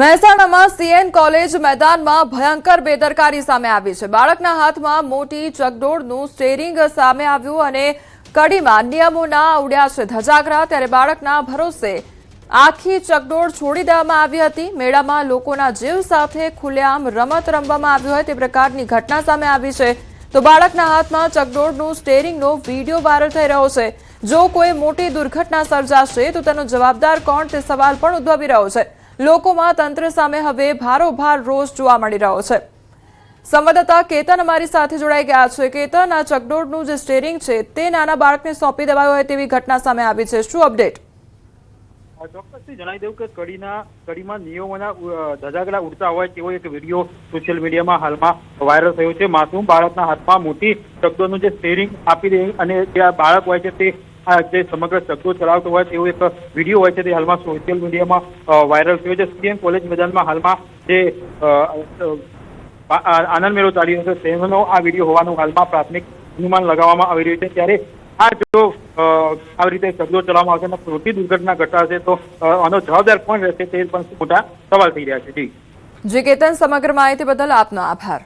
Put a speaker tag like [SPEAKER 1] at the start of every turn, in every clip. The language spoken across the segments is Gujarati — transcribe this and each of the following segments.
[SPEAKER 1] મહેસાણામાં સીએન કોલેજ મેદાનમાં ભયંકર બેદરકારી સામે આવી છે। બાળકના હાથમાં મોટી ચકડોળનું સ્ટીયરિંગ સામે આવ્યું અને કડીમાં નિયમોના ઉડ્યા છે ધજાગરા। ત્યારે બાળકના ભરોસે આખી ચકડોળ છોડી દેવામાં આવી હતી। મેળામાં લોકોના જીવ સાથે ખુલ્લેઆમ રમત રમવામાં આવી હોય તે પ્રકારની ઘટના સામે આવી છે। તો બાળકના હાથમાં ચકડોળનું સ્ટીયરિંગનો વિડીયો વાયરલ થઈ રહ્યો છે। જો કોઈ મોટી દુર્ઘટના સર્જાશે તો તેનો જવાબદાર કોણ તે સવાલ પણ ઉદ્ભવી રહ્યો છે। લોકોમાં તંત્ર સામે હવે ભારોભાર રોષ જોવા મળી રહ્યો છે। સંવાદદાતા કેતન અમારી સાથે જોડાઈ ગયા છે। કેતન, આ ચકડોળનું જે સ્ટીયરિંગ છે તે નાના બાળકને સોંપી દેવાયો હોય તેવી ઘટના સામે આવી છે, શું અપડેટ?
[SPEAKER 2] ચોક્કસથી જણાવી દઉં કે કડીમાં નિયમોના ધજાગરા ઉડતા હોય તેવો એક વિડીયો સોશિયલ મીડિયામાં હાલમાં વાયરલ થયો છે। માસૂમ બાળકના હાથમાં મોટી ચકડોળનું જે સ્ટીયરિંગ આપી દે અને જે બાળક હોય છે તે જે સમગ્ર ચકડોળ ચલાવતો હોય તેવો એક વિડીયો હોય છે તે હાલમાં સોશિયલ મીડિયામાં વાયરલ થયો છે। સીએન કોલેજ મેદાનમાં હાલમાં જે આનંદ મેળો ચાલી રહ્યો છે તેનો આ વિડીયો હોવાનું હાલમાં પ્રાથમિક અનુમાન લગાવવામાં આવી રહ્યું છે। ત્યારે આ જો આવી રીતે ચકડોળ ચલાવવામાં આવશે અને મોટી દુર્ઘટના ઘટાશે તો આનો જવાબદાર કોણ રહેશે તે પણ મોટા સવાલ થઈ રહ્યા છે।
[SPEAKER 1] જી કેતન, સમગ્ર માહિતી બદલ આપનો આભાર।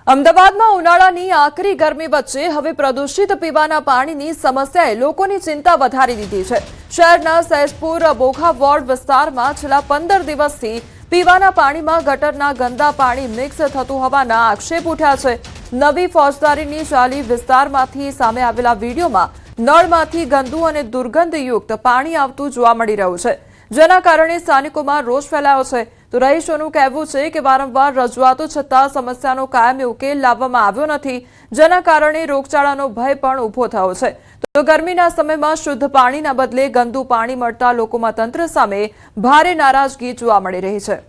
[SPEAKER 1] અમદાવાદમાં ઉનાળાની આકરી ગરમી વચ્ચે હવે પ્રદૂષિત પીવાના પાણીની સમસ્યાએ લોકોની ચિંતા વધારી દીધી છે। શહેરના સૈજપુર બોઘા વોર્ડ વિસ્તારમાં છેલ્લા 15 દિવસથી પીવાના પાણીમાં ગટરના ગંદા પાણી મિક્સ થતું હોવાના આક્ષેપ ઉઠ્યા છે। નવી ફોજદારીની ચાલી વિસ્તારમાંથી સામે આવેલા વિડીયોમાં નળમાંથી ગંદુ અને દુર્ગંધયુક્ત પાણી આવતું જોવા મળી રહ્યું છે, જેના કારણે સ્થાનિકોમાં રોષ ફેલાયો છે। તો રહીશોનું કહેવું છે કે વારંવાર રજૂઆતો છતાં સમસ્યાનો કાયમી ઉકેલ લાવવામાં આવ્યો નથી, જેના કારણે રોગચાળાનો ભય પણ ઉભો થયો છે। તો ગરમીના સમયમાં શુદ્ધ પાણીના બદલે ગંદુ પાણી મળતા લોકોમાં તંત્ર સામે ભારે નારાજગી જોવા મળી રહી છે।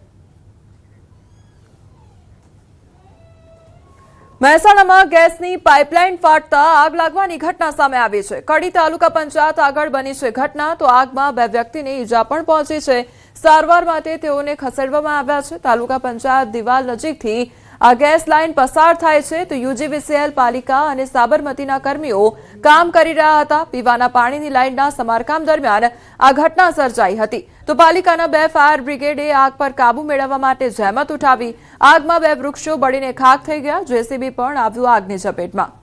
[SPEAKER 1] મહેસાણામાં ગેસની પાઇપલાઇન ફાટતા આગ લાગવાની ઘટના સામે આવી છે। કડી તાલુકા પંચાયત આગળ બની છે ઘટના। તો આગમાં 2 વ્યક્તિને ઈજા પણ પહોંચી છે। સારવાર માટે તેઓને ખસેડવામાં આવ્યા છે। તાલુકા પંચાયત દિવાલ નજીકથી આ ગેસ લાઇન પસાર થાય છે। તો યુજીવીસીએલ પાલિકા અને સાબરમતીના કર્મીઓ કામ કરી રહ્યા હતા। પીવાના પાણીની લાઇનના સમારકામ દરમિયાન આ ઘટના સર્જાઈ હતી। તો પાલિકાના 2 ફાયર બ્રિગેડે આગ પર કાબુ મેળવવા માટે જહેમત ઉઠાવી। આગમાં 2 વૃક્ષો બળીને ખાખ થઈ ગયા। જેસીબી પણ આવ્યું આગની ઝપેટમાં।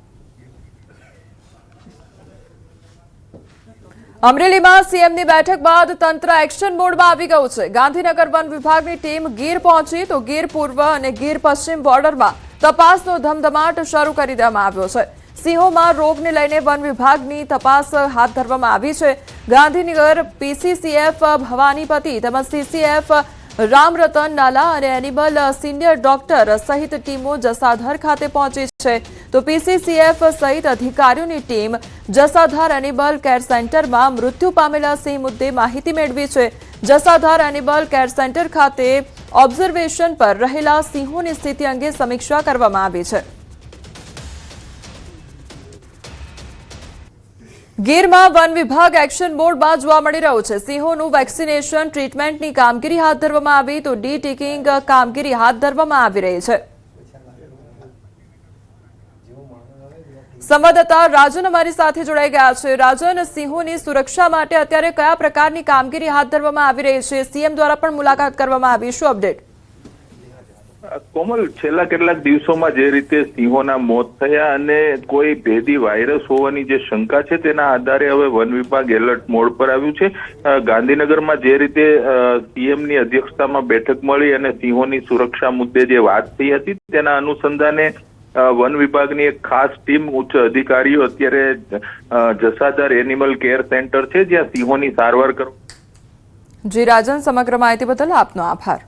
[SPEAKER 1] અમરેલીમાં સીએમની બેઠક બાદ તંત્ર એક્શન મોડમાં આવી ગયું છે। ગાંધીનગર વન વિભાગની ટીમ ગીર પહોંચી। તો ગીર પૂર્વ અને ગીર પશ્ચિમ બોર્ડરમાં તપાસનો ધમધમાટ શરૂ કરી દેવામાં આવ્યો છે। સિંહોમાં રોગને લઈને વન વિભાગની તપાસ હાથ ધરવામાં આવી છે। ગાંધીનગર પીસીસીએફ ભવાનીપતિ તેમજ સીસીએફ રામરતન નાલા અને એનિમલ સિનિયર ડોક્ટર સહિત ટીમો જસાધાર ખાતે પહોંચી છે। તો પીસીસીએફ સહિત અધિકારીઓની ટીમ જસાધાર એનિમલ કેર સેન્ટરમાં મૃત્યુ પામેલા સિંહ મુદ્દે માહિતી મેળવી છે। જસાધાર એનિમલ કેર સેન્ટર ખાતે ઓબ્ઝર્વેશન પર રહેલા સિંહોની સ્થિતિ અંગે સમીક્ષા કરવામાં આવી છે। ગીરમાં વન વિભાગ એક્શન મોડમાં જોવા મળી રહ્યું છે। સિંહોનું વેક્સિનેશન ટ્રીટમેન્ટની કામગીરી હાથ ધરવામાં આવી। તો ડી ટીકિંગ કામગીરી હાથ ધરવામાં આવી રહી છે। સંવાદદાતા રાજન અમારી સાથે જોડાઈ ગયા છે। રાજન, સિંહોની સુરક્ષા માટે અત્યારે કયા પ્રકારની કામગીરી હાથ ધરવામાં આવી રહી છે? સીએમ દ્વારા પણ મુલાકાત કરવામાં આવી, શું અપડેટ?
[SPEAKER 3] કોમલ, છેલ્લા કેટલાક દિવસોમાં જે રીતે સિંહોના મોત થયા અને કોઈ ભેદી વાયરસ હોવાની જે શંકા છે તેના આધારે હવે વન વિભાગ એલર્ટ મોડ પર આવ્યું છે। ગાંધીનગરમાં જે રીતે સીએમની અધ્યક્ષતામાં બેઠક મળી અને સિંહોની સુરક્ષા મુદ્દે જે વાત થઈ હતી તેના અનુસંધાને વન વિભાગની એક ખાસ ટીમ ઉચ્ચ અધિકારીઓ અત્યારે જસાધાર એનિમલ કેર સેન્ટર છે જ્યાં સિંહોની સારવાર કરો।
[SPEAKER 1] જી રાજન, સમગ્ર માહિતી બદલ આપનો આભાર।